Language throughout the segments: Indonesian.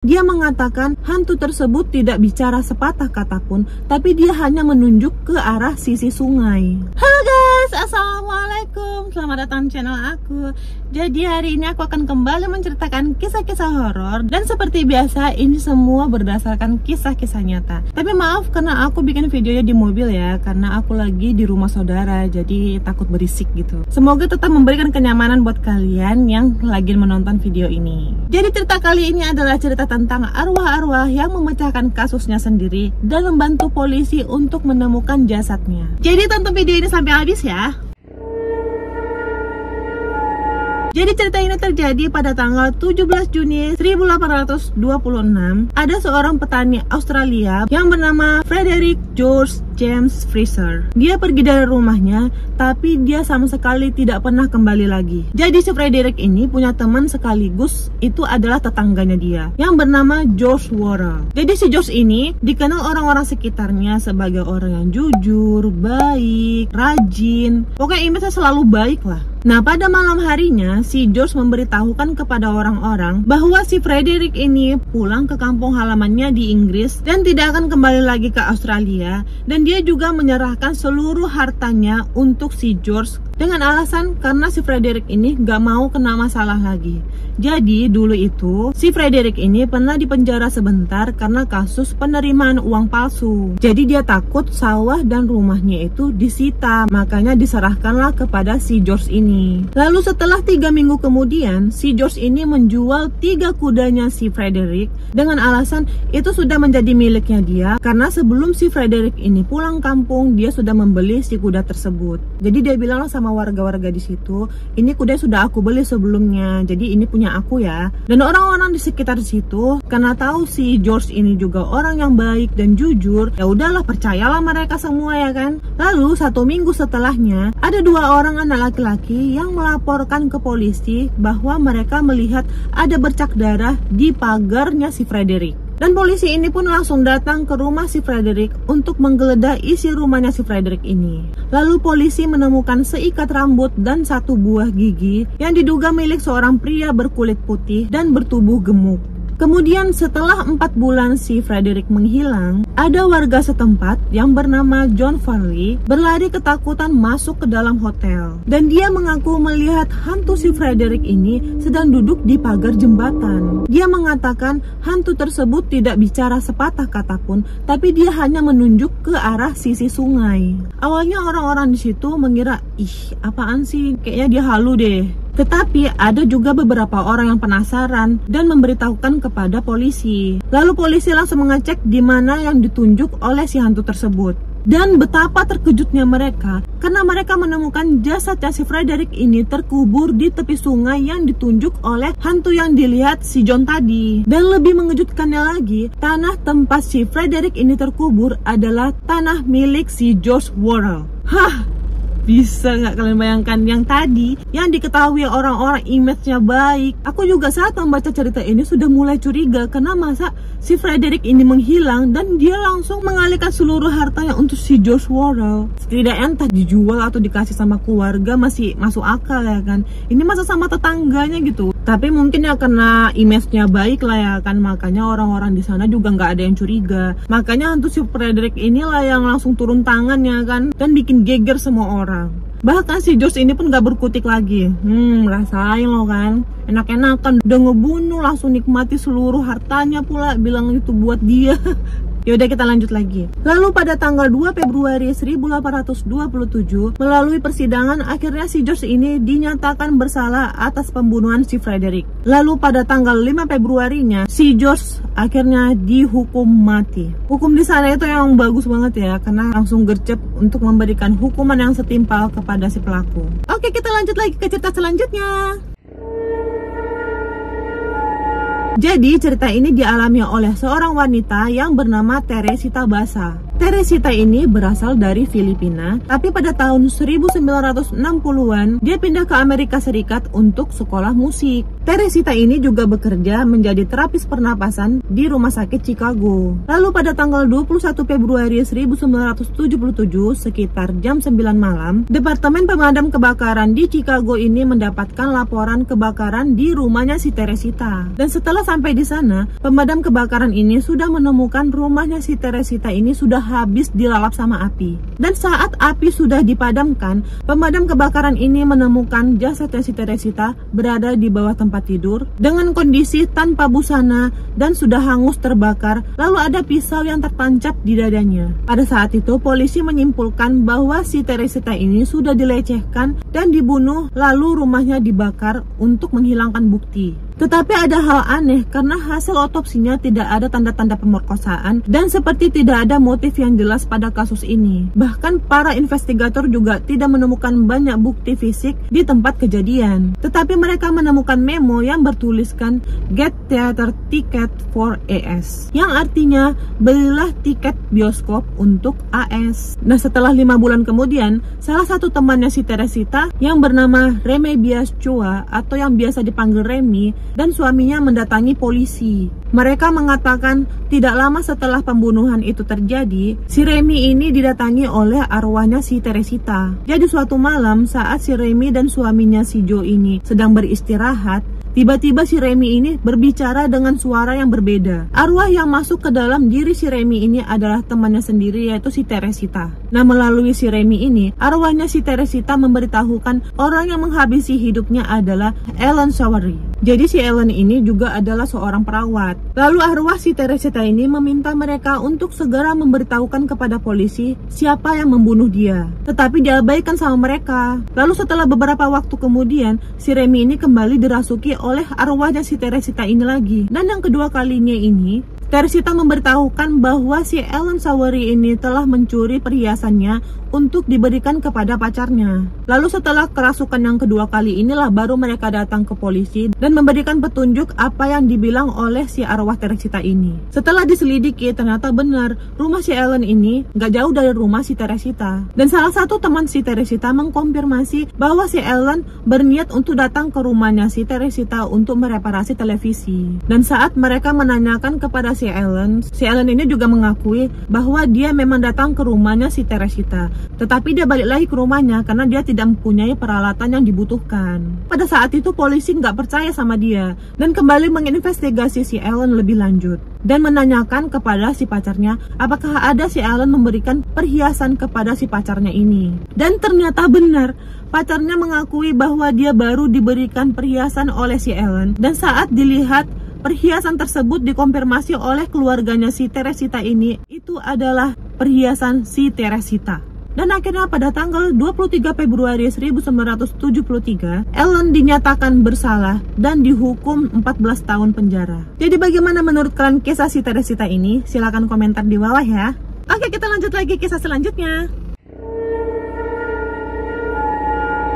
Dia mengatakan hantu tersebut tidak bicara sepatah kata pun, tapi dia hanya menunjuk ke arah sisi sungai. Halo guys, assalamualaikum, selamat datang di channel aku. Jadi hari ini aku akan kembali menceritakan kisah-kisah horor, dan seperti biasa ini semua berdasarkan kisah-kisah nyata. Tapi maaf karena aku bikin videonya di mobil ya, karena aku lagi di rumah saudara, jadi takut berisik gitu. Semoga tetap memberikan kenyamanan buat kalian yang lagi menonton video ini. Jadi cerita kali ini adalah cerita tentang arwah-arwah yang memecahkan kasusnya sendiri dan membantu polisi untuk menemukan jasadnya. Jadi tonton video ini sampai habis ya. Jadi cerita ini terjadi pada tanggal 17 Juni 1826. Ada seorang petani Australia yang bernama Frederick George James Fraser. Dia pergi dari rumahnya, tapi dia sama sekali tidak pernah kembali lagi. Jadi si Frederick ini punya teman sekaligus itu adalah tetangganya dia yang bernama George Worrell. Jadi si George ini dikenal orang-orang sekitarnya sebagai orang yang jujur, baik, rajin. Pokoknya image-nya selalu baik lah. Nah, pada malam harinya, si George memberitahukan kepada orang-orang bahwa si Frederick ini pulang ke kampung halamannya di Inggris dan tidak akan kembali lagi ke Australia, dan dia juga menyerahkan seluruh hartanya untuk si George dengan alasan karena si Frederick ini gak mau kena masalah lagi. Jadi dulu itu si Frederick ini pernah dipenjara sebentar karena kasus penerimaan uang palsu. Jadi dia takut sawah dan rumahnya itu disita, makanya diserahkanlah kepada si George ini. Lalu setelah 3 minggu kemudian, si George ini menjual 3 kudanya si Frederick dengan alasan itu sudah menjadi miliknya dia, karena sebelum si Frederick ini pulang kampung dia sudah membeli si kuda tersebut. Jadi dia bilang sama warga-warga di situ, ini kuda sudah aku beli sebelumnya, jadi ini punya aku ya. Dan orang-orang di sekitar situ karena tahu si George ini juga orang yang baik dan jujur, ya udahlah percayalah mereka semua ya kan. Lalu 1 minggu setelahnya ada 2 orang anak laki-laki yang melaporkan ke polisi bahwa mereka melihat ada bercak darah di pagarnya si Frederick. Dan polisi ini pun langsung datang ke rumah si Frederick untuk menggeledah isi rumahnya si Frederick ini. Lalu polisi menemukan seikat rambut dan 1 buah gigi yang diduga milik seorang pria berkulit putih dan bertubuh gemuk. Kemudian setelah 4 bulan si Frederick menghilang, ada warga setempat yang bernama John Farley berlari ketakutan masuk ke dalam hotel. Dan dia mengaku melihat hantu si Frederick ini sedang duduk di pagar jembatan. Dia mengatakan hantu tersebut tidak bicara sepatah kata pun, tapi dia hanya menunjuk ke arah sisi sungai. Awalnya orang-orang di situ mengira, ih apaan sih, kayaknya dia halu deh. Tetapi ada juga beberapa orang yang penasaran dan memberitahukan kepada polisi. Lalu polisi langsung mengecek di mana yang ditunjuk oleh si hantu tersebut. Dan betapa terkejutnya mereka karena mereka menemukan jasadnya si Frederick ini terkubur di tepi sungai yang ditunjuk oleh hantu yang dilihat si John tadi. Dan lebih mengejutkannya lagi, tanah tempat si Frederick ini terkubur adalah tanah milik si George Worrell. Hah! Bisa nggak kalian bayangkan, yang tadi yang diketahui orang-orang image-nya baik. Aku juga saat membaca cerita ini sudah mulai curiga, karena masa si Frederick ini menghilang dan dia langsung mengalihkan seluruh hartanya untuk si George Worrell. Setidaknya entah dijual atau dikasih sama keluarga masih masuk akal ya kan. Ini masa sama tetangganya gitu. Tapi mungkin ya karena image-nya baik lah ya kan, makanya orang-orang di sana juga nggak ada yang curiga. Makanya hantu si Frederick inilah yang langsung turun tangan ya kan, dan bikin geger semua orang. Bahkan si George ini pun gak berkutik lagi. Rasain lo kan, enak-enakan udah ngebunuh, langsung nikmati seluruh hartanya pula, bilang itu buat dia. Yaudah kita lanjut lagi. Lalu pada tanggal 2 Februari 1827 melalui persidangan akhirnya si George ini dinyatakan bersalah atas pembunuhan si Frederick. Lalu pada tanggal 5 Februarinya si George akhirnya dihukum mati. Hukum di sana itu yang bagus banget ya, karena langsung gercep untuk memberikan hukuman yang setimpal kepada si pelaku. Oke, kita lanjut lagi ke cerita selanjutnya. Jadi cerita ini dialami oleh seorang wanita yang bernama Teresita Basa. Teresita ini berasal dari Filipina, tapi pada tahun 1960-an dia pindah ke Amerika Serikat untuk sekolah musik. Teresita ini juga bekerja menjadi terapis pernapasan di rumah sakit Chicago. Lalu pada tanggal 21 Februari 1977 sekitar jam 9 malam, Departemen Pemadam Kebakaran di Chicago ini mendapatkan laporan kebakaran di rumahnya si Teresita. Dan setelah sampai di sana, pemadam kebakaran ini sudah menemukan rumahnya si Teresita ini sudah habis dilalap sama api. Dan saat api sudah dipadamkan, pemadam kebakaran ini menemukan jasadnya si Teresita berada di bawah tempat tidur dengan kondisi tanpa busana dan sudah hangus terbakar, lalu ada pisau yang tertancap di dadanya. Pada saat itu polisi menyimpulkan bahwa si Teresita ini sudah dilecehkan dan dibunuh, lalu rumahnya dibakar untuk menghilangkan bukti. Tetapi ada hal aneh karena hasil otopsinya tidak ada tanda-tanda pemerkosaan dan seperti tidak ada motif yang jelas pada kasus ini. Bahkan para investigator juga tidak menemukan banyak bukti fisik di tempat kejadian. Tetapi mereka menemukan memo yang bertuliskan "Get Theater Ticket for AS", yang artinya belilah tiket bioskop untuk AS. Nah, setelah 5 bulan kemudian, salah satu temannya si Teresita yang bernama Remy Bias Chua atau yang biasa dipanggil Remy dan suaminya mendatangi polisi. Mereka mengatakan tidak lama setelah pembunuhan itu terjadi, si Remy ini didatangi oleh arwahnya si Teresita. Jadi suatu malam saat si Remy dan suaminya si Joe ini sedang beristirahat, tiba-tiba si Remy ini berbicara dengan suara yang berbeda. Arwah yang masuk ke dalam diri si Remy ini adalah temannya sendiri, yaitu si Teresita. Nah, melalui si Remy ini, arwahnya si Teresita memberitahukan orang yang menghabisi hidupnya adalah Ellen Sowery. Jadi si Ellen ini juga adalah seorang perawat. Lalu arwah si Teresita ini meminta mereka untuk segera memberitahukan kepada polisi siapa yang membunuh dia. Tetapi diabaikan sama mereka. Lalu setelah beberapa waktu kemudian, si Remy ini kembali dirasuki oleh arwahnya si Teresita ini lagi. Dan yang kedua kalinya ini, Teresita memberitahukan bahwa si Ellen Sowery ini telah mencuri perhiasannya untuk diberikan kepada pacarnya. Lalu setelah kerasukan yang kedua kali inilah baru mereka datang ke polisi dan memberikan petunjuk apa yang dibilang oleh si arwah Teresita ini. Setelah diselidiki, ternyata benar rumah si Ellen ini gak jauh dari rumah si Teresita. Dan salah satu teman si Teresita mengkonfirmasi bahwa si Ellen berniat untuk datang ke rumahnya si Teresita untuk mereparasi televisi. Dan saat mereka menanyakan kepada si Ellen ini juga mengakui bahwa dia memang datang ke rumahnya si Teresita. Tetapi dia balik lagi ke rumahnya karena dia tidak mempunyai peralatan yang dibutuhkan. Pada saat itu polisi nggak percaya sama dia dan kembali menginvestigasi si Ellen lebih lanjut dan menanyakan kepada si pacarnya apakah ada si Ellen memberikan perhiasan kepada si pacarnya ini. Dan ternyata benar, pacarnya mengakui bahwa dia baru diberikan perhiasan oleh si Ellen. Dan saat dilihat, perhiasan tersebut dikonfirmasi oleh keluarganya si Teresita ini itu adalah perhiasan si Teresita. Dan akhirnya pada tanggal 23 Februari 1973, Ellen dinyatakan bersalah dan dihukum 14 tahun penjara. Jadi bagaimana menurut kalian kisah si Teresita ini? Silahkan komentar di bawah ya. Oke, kita lanjut lagi kisah selanjutnya.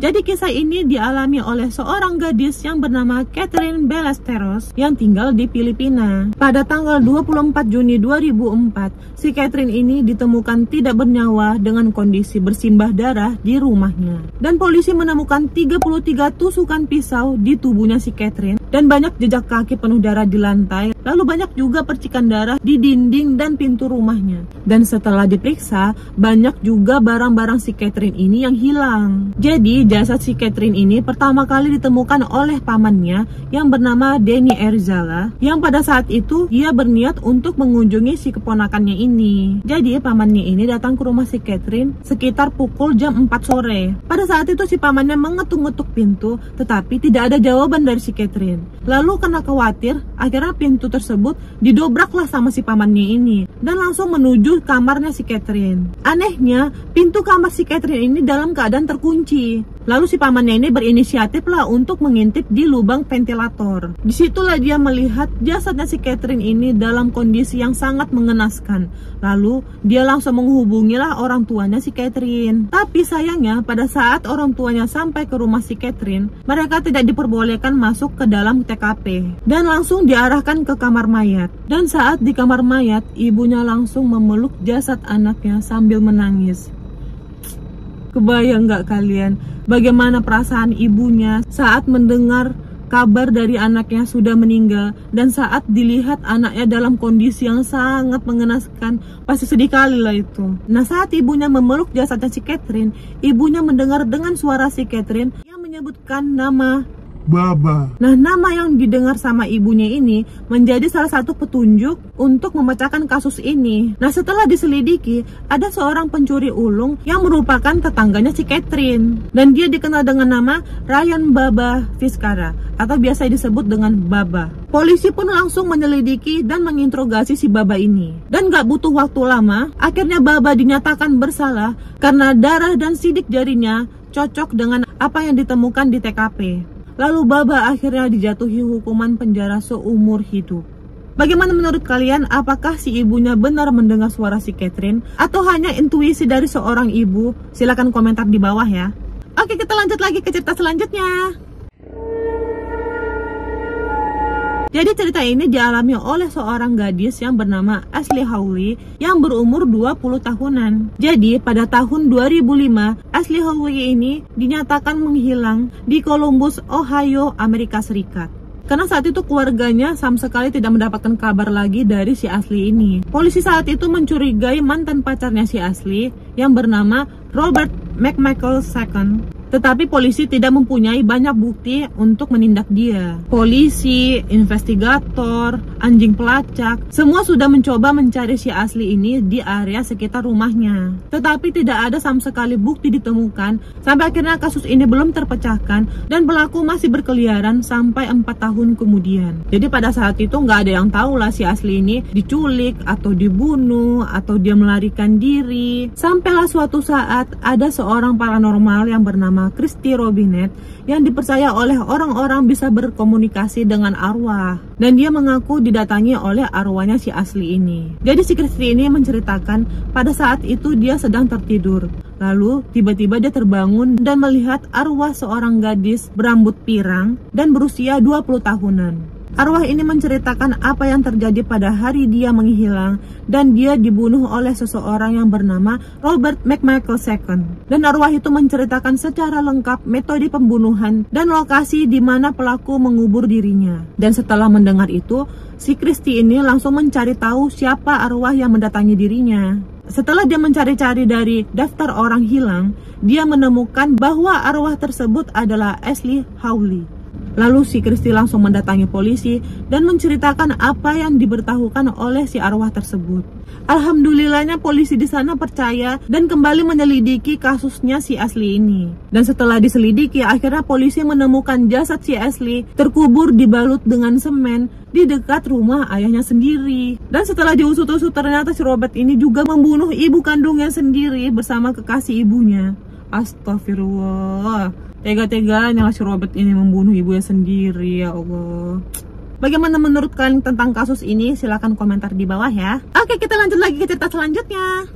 Jadi kisah ini dialami oleh seorang gadis yang bernama Catherine Ballesteros yang tinggal di Filipina. Pada tanggal 24 Juni 2004, si Catherine ini ditemukan tidak bernyawa dengan kondisi bersimbah darah di rumahnya. Dan polisi menemukan 33 tusukan pisau di tubuhnya si Catherine dan banyak jejak kaki penuh darah di lantai. Lalu banyak juga percikan darah di dinding dan pintu rumahnya. Dan setelah diperiksa, banyak juga barang-barang si Catherine ini yang hilang. Jadi jasad si Catherine ini pertama kali ditemukan oleh pamannya yang bernama Denny Erzala, yang pada saat itu ia berniat untuk mengunjungi si keponakannya ini. Jadi pamannya ini datang ke rumah si Catherine sekitar pukul jam 4 sore. Pada saat itu si pamannya mengetuk-ngetuk pintu, tetapi tidak ada jawaban dari si Catherine. Lalu karena khawatir, akhirnya pintu tersebut didobraklah sama si pamannya ini dan langsung menuju kamarnya si Catherine. Anehnya, pintu kamar si Catherine ini dalam keadaan terkunci. Lalu si pamannya ini berinisiatif lah untuk mengintip di lubang ventilator. Disitulah dia melihat jasadnya si Catherine ini dalam kondisi yang sangat mengenaskan. Lalu dia langsung menghubungilah orang tuanya si Catherine. Tapi sayangnya pada saat orang tuanya sampai ke rumah si Catherine, mereka tidak diperbolehkan masuk ke dalam TKP dan langsung diarahkan ke kamar mayat. Dan saat di kamar mayat, ibunya langsung memeluk jasad anaknya sambil menangis. Kebayang gak kalian bagaimana perasaan ibunya saat mendengar kabar dari anaknya sudah meninggal dan saat dilihat anaknya dalam kondisi yang sangat mengenaskan? Pasti sedih kali lah itu. Nah, saat ibunya memeluk jasadnya si Catherine, ibunya mendengar dengan suara si Catherine yang menyebutkan nama Baba. Nah, nama yang didengar sama ibunya ini menjadi salah satu petunjuk untuk memecahkan kasus ini. Nah, setelah diselidiki, ada seorang pencuri ulung yang merupakan tetangganya si Catherine. Dan dia dikenal dengan nama Ryan Baba Fiskara, atau biasa disebut dengan Baba. Polisi pun langsung menyelidiki dan menginterogasi si Baba ini. Dan gak butuh waktu lama, akhirnya Baba dinyatakan bersalah karena darah dan sidik jarinya cocok dengan apa yang ditemukan di TKP. Lalu Baba akhirnya dijatuhi hukuman penjara seumur hidup. Bagaimana menurut kalian? Apakah si ibunya benar mendengar suara si Catherine atau hanya intuisi dari seorang ibu? Silahkan komentar di bawah ya. Oke, kita lanjut lagi ke cerita selanjutnya. Jadi cerita ini dialami oleh seorang gadis yang bernama Ashley Hawley yang berumur 20 tahunan. Jadi pada tahun 2005, Ashley Hawley ini dinyatakan menghilang di Columbus, Ohio, Amerika Serikat. Karena saat itu keluarganya sama sekali tidak mendapatkan kabar lagi dari si Ashley ini. Polisi saat itu mencurigai mantan pacarnya si Ashley yang bernama Robert McMichael II. Tetapi polisi tidak mempunyai banyak bukti untuk menindak dia. Polisi, investigator, anjing pelacak, semua sudah mencoba mencari si Ashley ini di area sekitar rumahnya. Tetapi tidak ada sama sekali bukti ditemukan, sampai akhirnya kasus ini belum terpecahkan dan pelaku masih berkeliaran sampai 4 tahun kemudian. Jadi pada saat itu nggak ada yang tahu lah si Ashley ini diculik atau dibunuh atau dia melarikan diri. Sampailah suatu saat ada seorang paranormal yang bernama Christy Robinette yang dipercaya oleh orang-orang bisa berkomunikasi dengan arwah, dan dia mengaku didatangi oleh arwahnya si Ashley ini. Jadi si Christy ini menceritakan pada saat itu dia sedang tertidur, lalu tiba-tiba dia terbangun dan melihat arwah seorang gadis berambut pirang dan berusia 20 tahunan. Arwah ini menceritakan apa yang terjadi pada hari dia menghilang dan dia dibunuh oleh seseorang yang bernama Robert McMichael II. Dan arwah itu menceritakan secara lengkap metode pembunuhan dan lokasi di mana pelaku mengubur dirinya. Dan setelah mendengar itu, si Christy ini langsung mencari tahu siapa arwah yang mendatangi dirinya. Setelah dia mencari-cari dari daftar orang hilang, dia menemukan bahwa arwah tersebut adalah Ashley Hawley. Lalu si Christy langsung mendatangi polisi dan menceritakan apa yang diberitahukan oleh si arwah tersebut. Alhamdulillahnya polisi di sana percaya dan kembali menyelidiki kasusnya si Ashley ini. Dan setelah diselidiki, akhirnya polisi menemukan jasad si Ashley terkubur dibalut dengan semen di dekat rumah ayahnya sendiri. Dan setelah diusut-usut, ternyata si Robert ini juga membunuh ibu kandungnya sendiri bersama kekasih ibunya. Astagfirullah. Tega-teganya si Robert ini membunuh ibunya sendiri, ya Allah. Bagaimana menurut kalian tentang kasus ini? Silahkan komentar di bawah ya. Oke, kita lanjut lagi ke cerita selanjutnya.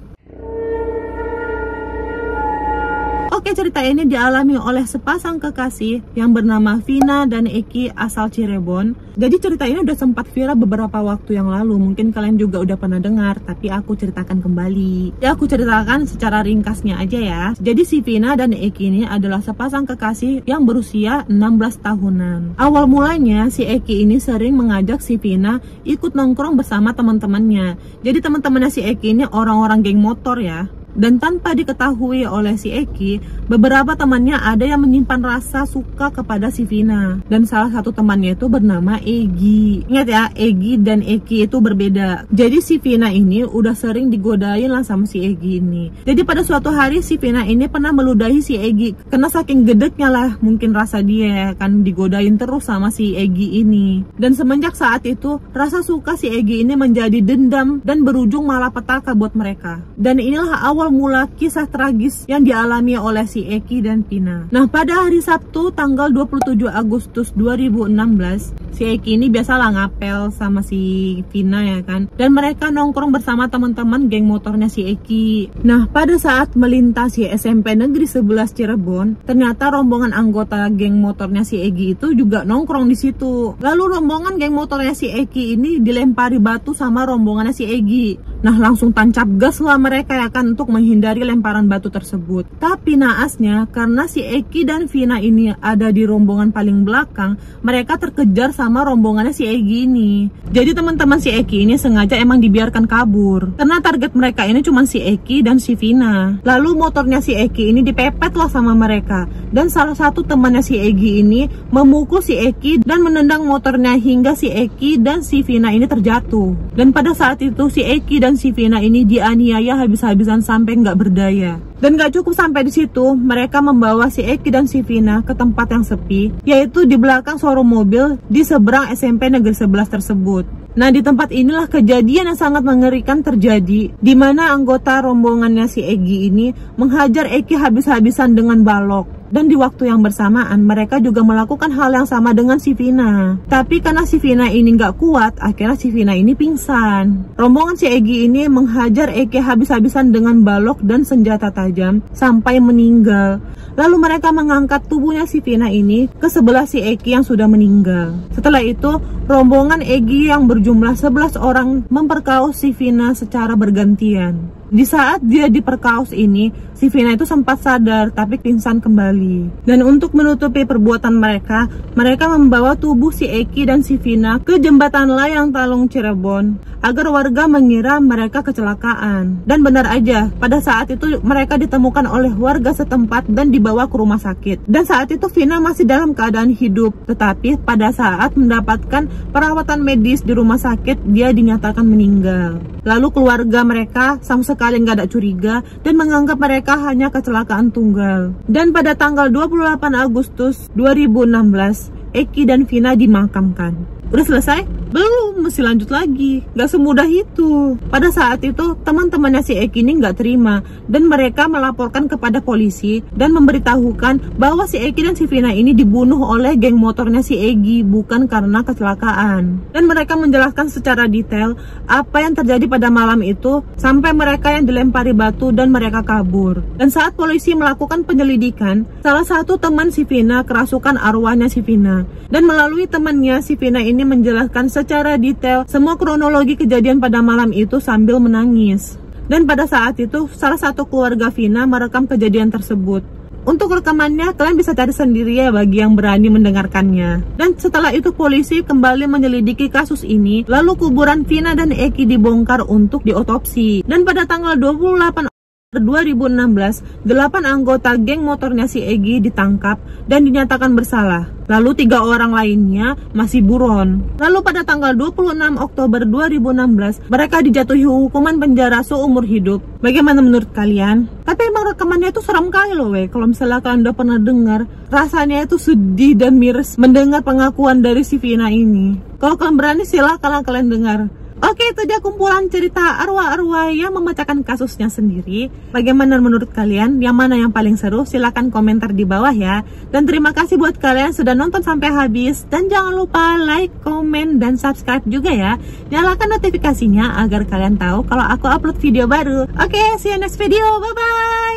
Oke, cerita ini dialami oleh sepasang kekasih yang bernama Vina dan Eki asal Cirebon. Jadi cerita ini udah sempat viral beberapa waktu yang lalu. Mungkin kalian juga udah pernah dengar, tapi aku ceritakan kembali. Ya, aku ceritakan secara ringkasnya aja ya. Jadi si Vina dan Eki ini adalah sepasang kekasih yang berusia 16 tahunan. Awal mulanya si Eki ini sering mengajak si Vina ikut nongkrong bersama teman-temannya. Jadi teman-temannya si Eki ini orang-orang geng motor ya. Dan tanpa diketahui oleh si Eki, beberapa temannya ada yang menyimpan rasa suka kepada si Vina. Dan salah satu temannya itu bernama Egi. Ingat ya, Egi dan Eki itu berbeda. Jadi si Vina ini udah sering digodain lah sama si Egi ini. Jadi pada suatu hari si Vina ini pernah meludahi si Egi. Karena saking gedeknya lah mungkin rasa dia kan digodain terus sama si Egi ini. Dan semenjak saat itu, rasa suka si Egi ini menjadi dendam dan berujung malapetaka buat mereka. Dan inilah awal awal mula kisah tragis yang dialami oleh si Eki dan Vina. Nah, pada hari Sabtu tanggal 27 Agustus 2016, si Eki ini biasalah ngapel sama si Vina ya kan. Dan mereka nongkrong bersama teman-teman geng motornya si Eki. Nah, pada saat melintasi SMP Negeri 11 Cirebon, ternyata rombongan anggota geng motornya si Eki itu juga nongkrong di situ. Lalu rombongan geng motornya si Eki ini dilempari batu sama rombongannya si Eki. Nah, langsung tancap gas lah mereka ya kan untuk menghindari lemparan batu tersebut. Tapi naasnya karena si Eki dan Vina ini ada di rombongan paling belakang, mereka terkejar sama rombongannya si Eki ini. Jadi teman-teman si Eki ini sengaja emang dibiarkan kabur karena target mereka ini cuma si Eki dan si Vina. Lalu motornya si Eki ini dipepet lah sama mereka. Dan salah satu temannya si Eki ini memukul si Eki dan menendang motornya hingga si Eki dan si Vina ini terjatuh. Dan pada saat itu si Eki dan si Vina ini dianiaya habis-habisan sampai nggak berdaya. Dan gak cukup sampai di situ, mereka membawa si Eki dan si Vina ke tempat yang sepi, yaitu di belakang showroom mobil di seberang SMP Negeri 11 tersebut. Nah, di tempat inilah kejadian yang sangat mengerikan terjadi, di mana anggota rombongannya si Eki ini menghajar Eki habis-habisan dengan balok. Dan di waktu yang bersamaan, mereka juga melakukan hal yang sama dengan si Vina. Tapi karena si Vina ini nggak kuat, akhirnya si Vina ini pingsan. Rombongan si Eki ini menghajar Eki habis-habisan dengan balok dan senjata tajam sampai meninggal. Lalu mereka mengangkat tubuhnya si Vina ini ke sebelah si Eki yang sudah meninggal. Setelah itu, rombongan Eki yang berjumlah 11 orang memperkaos si Vina secara bergantian. Di saat dia diperkaos ini, si Vina itu sempat sadar tapi pingsan kembali. Dan untuk menutupi perbuatan mereka, mereka membawa tubuh si Eki dan si Vina ke jembatan layang Talung Cirebon agar warga mengira mereka kecelakaan. Dan benar aja, pada saat itu mereka ditemukan oleh warga setempat dan dibawa ke rumah sakit. Dan saat itu Vina masih dalam keadaan hidup, tetapi pada saat mendapatkan perawatan medis di rumah sakit, dia dinyatakan meninggal. Lalu keluarga mereka sama sekali nggak ada curiga dan menganggap mereka hanya kecelakaan tunggal. Dan pada tanggal 28 Agustus 2016, Eki dan Vina dimakamkan. Udah selesai? Belum, masih lanjut lagi. Gak semudah itu. Pada saat itu, teman-temannya si Eki ini gak terima. Dan mereka melaporkan kepada polisi dan memberitahukan bahwa si Eki dan si Vina ini dibunuh oleh geng motornya si Eki, bukan karena kecelakaan. Dan mereka menjelaskan secara detail apa yang terjadi pada malam itu, sampai mereka yang dilempari batu dan mereka kabur. Dan saat polisi melakukan penyelidikan, salah satu teman si Vina kerasukan arwahnya si Vina. Dan melalui temannya, si Vina ini menjelaskan secara detail semua kronologi kejadian pada malam itu sambil menangis. Dan pada saat itu, salah satu keluarga Vina merekam kejadian tersebut. Untuk rekamannya, kalian bisa cari sendiri ya bagi yang berani mendengarkannya. Dan setelah itu polisi kembali menyelidiki kasus ini, lalu kuburan Vina dan Eki dibongkar untuk diotopsi. Dan pada tanggal 28 2016, 8 anggota geng motornya si Eki ditangkap dan dinyatakan bersalah. Lalu 3 orang lainnya masih buron. Lalu pada tanggal 26 Oktober 2016, mereka dijatuhi hukuman penjara seumur hidup. Bagaimana menurut kalian? Tapi emang rekamannya itu serem kali loh weh. Kalau misalnya kalian udah pernah dengar, rasanya itu sedih dan miris mendengar pengakuan dari si Vina ini. Kalau kalian berani silahkan kalian dengar. Oke, itu aja kumpulan cerita arwah-arwah yang memecahkan kasusnya sendiri. Bagaimana menurut kalian? Yang mana yang paling seru? Silahkan komentar di bawah ya. Dan terima kasih buat kalian sudah nonton sampai habis. Dan jangan lupa like, komen, dan subscribe juga ya. Nyalakan notifikasinya agar kalian tahu kalau aku upload video baru. Oke, see you next video. Bye-bye.